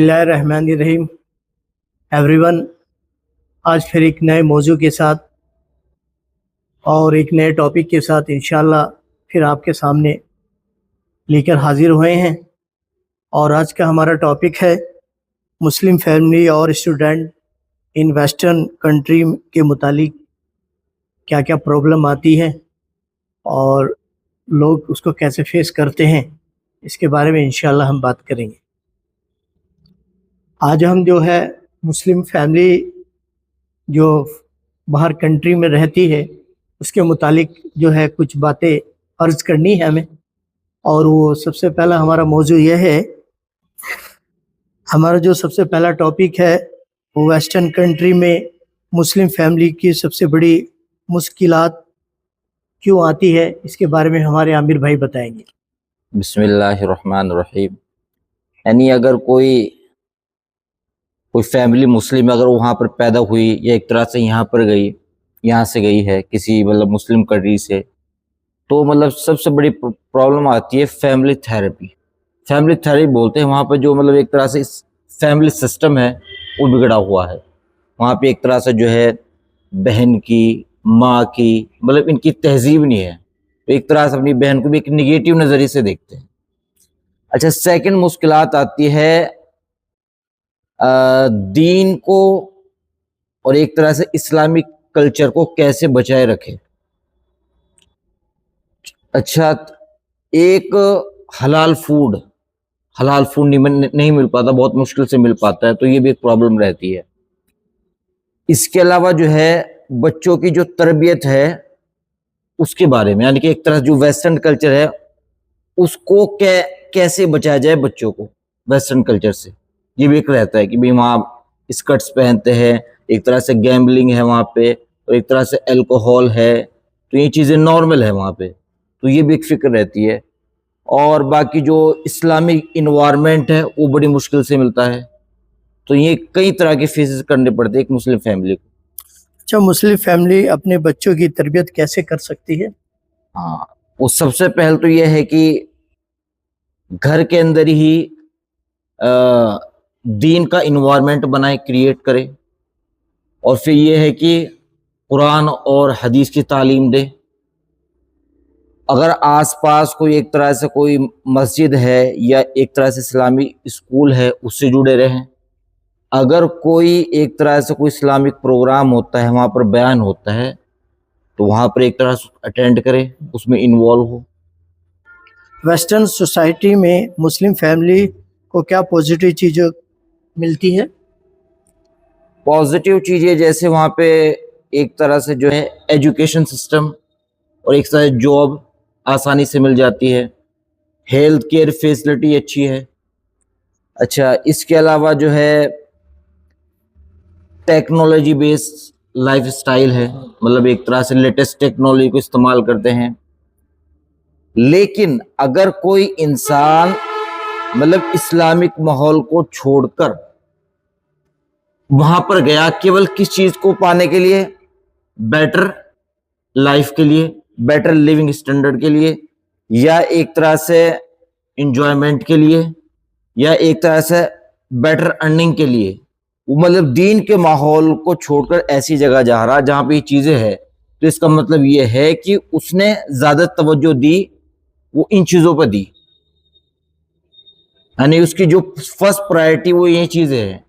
बिस्मिल्लाहिर्रहमानिर्रहीम एवरीवन, आज फिर एक नए मौजू के साथ और एक नए टॉपिक के साथ इंशाल्लाह फिर आपके सामने लेकर हाजिर हुए हैं। और आज का हमारा टॉपिक है मुस्लिम फैमिली और स्टूडेंट इन वेस्टर्न कंट्री के मुतालिक क्या क्या प्रॉब्लम आती है और लोग उसको कैसे फेस करते हैं, इसके बारे में इंशाल्लाह हम बात करेंगे। आज हम जो है मुस्लिम फैमिली जो बाहर कंट्री में रहती है उसके मुतालिक जो है कुछ बातें अर्ज करनी है हमें। और वो सबसे पहला हमारा मौजू यह है, हमारा जो सबसे पहला टॉपिक है वो वेस्टर्न कंट्री में मुस्लिम फैमिली की सबसे बड़ी मुश्किलात क्यों आती है, इसके बारे में हमारे आमिर भाई बताएंगे। बिस्मिल्लाहिर्रहमानिर्रहीम। यानी अगर कोई फैमिली मुस्लिम अगर वहाँ पर पैदा हुई या एक तरह से यहाँ से गई है किसी मुस्लिम कंट्री से, तो सबसे बड़ी प्रॉब्लम आती है फैमिली थेरेपी। फैमिली थेरेपी बोलते हैं वहाँ पर जो एक तरह से फैमिली सिस्टम है वो बिगड़ा हुआ है। वहाँ पे एक तरह से जो है बहन की, माँ की, इनकी तहजीब नहीं है, तो एक तरह से अपनी बहन को भी एक निगेटिव नज़रिए से देखते हैं। अच्छा, सेकंड मुश्किलात आती है दीन को और एक तरह से इस्लामिक कल्चर को कैसे बचाए रखे। अच्छा, एक हलाल फूड नहीं मिल पाता, बहुत मुश्किल से मिल पाता है, तो ये भी एक प्रॉब्लम रहती है। इसके अलावा जो है बच्चों की जो तरबियत है उसके बारे में, यानी कि एक तरह जो वेस्टर्न कल्चर है उसको कैसे बचाया जाए बच्चों को वेस्टर्न कल्चर से, ये भी एक रहता है कि भाई वहाँ स्कर्ट्स पहनते हैं, एक तरह से गैम्बलिंग है वहाँ पे, और एक तरह से अल्कोहल है, तो ये चीज़ें नॉर्मल है वहाँ पे, तो ये भी एक फिक्र रहती है। और बाकी जो इस्लामिक इन्वायरमेंट है वो बड़ी मुश्किल से मिलता है, तो ये कई तरह के फेसेस करने पड़ते हैं एक मुस्लिम फैमिली को। अच्छा, मुस्लिम फैमिली अपने बच्चों की तरबियत कैसे कर सकती है? हाँ, वो सबसे पहले तो ये है कि घर के अंदर ही दीन का इन्वायरमेंट बनाए, क्रिएट करे, और फिर ये है कि कुरान और हदीस की तालीम दे। अगर आसपास कोई एक तरह से कोई मस्जिद है या एक तरह से इस्लामी स्कूल है उससे जुड़े रहें। अगर कोई एक तरह से कोई इस्लामिक प्रोग्राम होता है, वहाँ पर बयान होता है, तो वहाँ पर एक तरह से अटेंड करे, उसमें इन्वॉल्व हो। वेस्टर्न सोसाइटी में मुस्लिम फैमिली को क्या पॉजिटिव चीज़ें मिलती है? पॉजिटिव चीज़ें जैसे वहाँ पे एक तरह से जो है एजुकेशन सिस्टम और एक तरह से जॉब आसानी से मिल जाती है, हेल्थ केयर फैसिलिटी अच्छी है। अच्छा, इसके अलावा जो है टेक्नोलॉजी बेस्ड लाइफ स्टाइल है, एक तरह से लेटेस्ट टेक्नोलॉजी को इस्तेमाल करते हैं। लेकिन अगर कोई इंसान इस्लामिक माहौल को छोड़कर वहां पर गया केवल किस चीज को पाने के लिए, बेटर लाइफ के लिए, बेटर लिविंग स्टैंडर्ड के लिए, या एक तरह से एंजॉयमेंट के लिए, या एक तरह से बेटर अर्निंग के लिए, वो दीन के माहौल को छोड़कर ऐसी जगह जा रहा जहां पे ये चीजें है, तो इसका मतलब ये है कि उसने ज्यादा तवज्जो दी, वो इन चीजों पर दी, यानी उसकी जो फर्स्ट प्रायोरिटी वो ये चीजें है।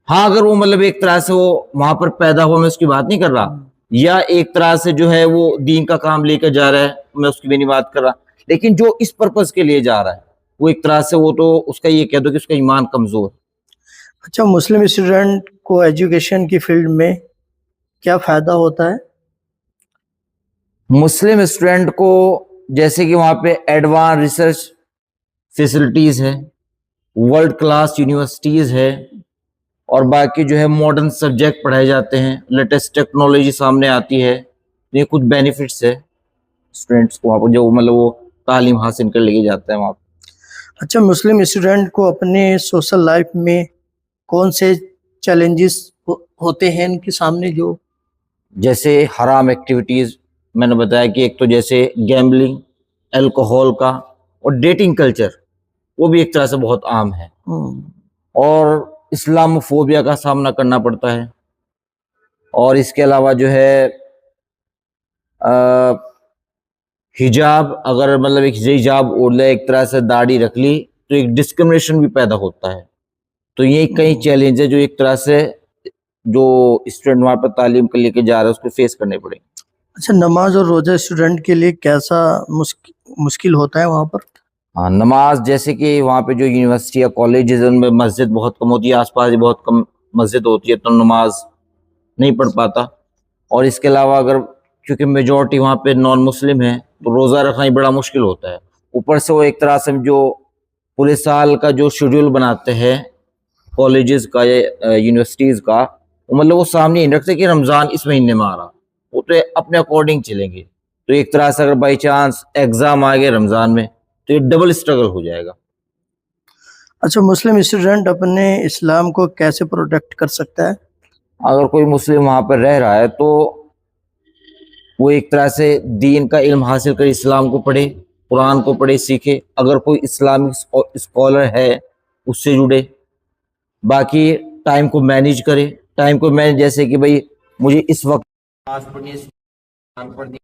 हाँ, अगर वो एक तरह से वो वहां पर पैदा हुआ, मैं उसकी बात नहीं कर रहा, या एक तरह से जो है वो दीन का काम लेकर जा रहा है, मैं उसकी भी नहीं बात कर रहा, लेकिन जो इस पर्पस के लिए जा रहा है वो एक तरह से वो तो उसका ये कह दो कि उसका ईमान कमजोर। अच्छा, मुस्लिम स्टूडेंट को एजुकेशन की फील्ड में क्या फायदा होता है? मुस्लिम स्टूडेंट को जैसे कि वहां पे एडवांस रिसर्च फैसिलिटीज है, वर्ल्ड क्लास यूनिवर्सिटीज है, और बाकी जो है मॉडर्न सब्जेक्ट पढ़ाए जाते हैं, लेटेस्ट टेक्नोलॉजी सामने आती है, ये कुछ बेनिफिट्स है स्टूडेंट्स को वहाँ पर जो वो तालीम हासिल कर लेके जाता है वहाँ पर। अच्छा, मुस्लिम स्टूडेंट को अपने सोशल लाइफ में कौन से चैलेंजेस होते हैं इनके सामने? जो जैसे हराम एक्टिविटीज मैंने बताया कि एक तो जैसे गैम्बलिंग, अल्कोहल का, और डेटिंग कल्चर, وہ بھی ایک طرح سے بہت عام ہے، اور اسلام فوبیا کا سامنا کرنا پڑتا ہے، اور اس کے علاوہ جو ہے حجاب، اگر مطلب ایک حجاب اوڑھ لے، ایک طرح سے داڑھی رکھ لی، تو ایک ڈسکرمنیشن بھی پیدا ہوتا ہے. تو یہ کئی چیلنج ہے جو ایک طرح سے جو اسٹوڈنٹ وہاں پہ تعلیم کے لے کے جا رہا ہے اس کو فیس کرنے پڑیں. اچھا، نماز اور روزہ اسٹوڈنٹ کے لیے کیسا مشکل ہوتا ہے وہاں پر؟ ہاں، نماز جیسے کہ وہاں پہ جو یونیورسٹی یا کالجز ان میں مسجد بہت کم ہوتی ہے، آس پاس بہت کم مسجد ہوتی ہے، تو نماز نہیں پڑھ پاتا. اور اس کے علاوہ اگر کیونکہ میجورٹی وہاں پہ نان مسلم ہیں تو روزہ رکھنا ہی بڑا مشکل ہوتا ہے. اوپر سے وہ ایک طرح سے جو پورے سال کا جو شیڈول بناتے ہیں کالجز کا یا یونیورسٹیز کا، مطلب وہ سامنے نہیں رکھتے کہ رمضان اس مہینے میں آ رہا، وہ تو اپنے اکارڈنگ چلیں گے. تو ایک طرح سے اگر بائی چانس ایگزام آ گئے رمضان میں تو یہ ڈبل اسٹرگل ہو جائے گا. اچھا، مسلم اسٹوڈنٹ اپنے اسلام کو کیسے پروٹیکٹ کر سکتا ہے؟ اگر کوئی مسلم وہاں پر رہ رہا ہے تو وہ ایک طرح سے دین کا علم حاصل کرے، اسلام کو پڑھے، قرآن کو پڑھے سیکھے. اگر کوئی اسلامک اسکالر ہے اس سے جڑے. باقی ٹائم کو مینیج کرے، ٹائم کو مینیج جیسے کہ بھائی مجھے اس وقت نماز پڑھنی ہے،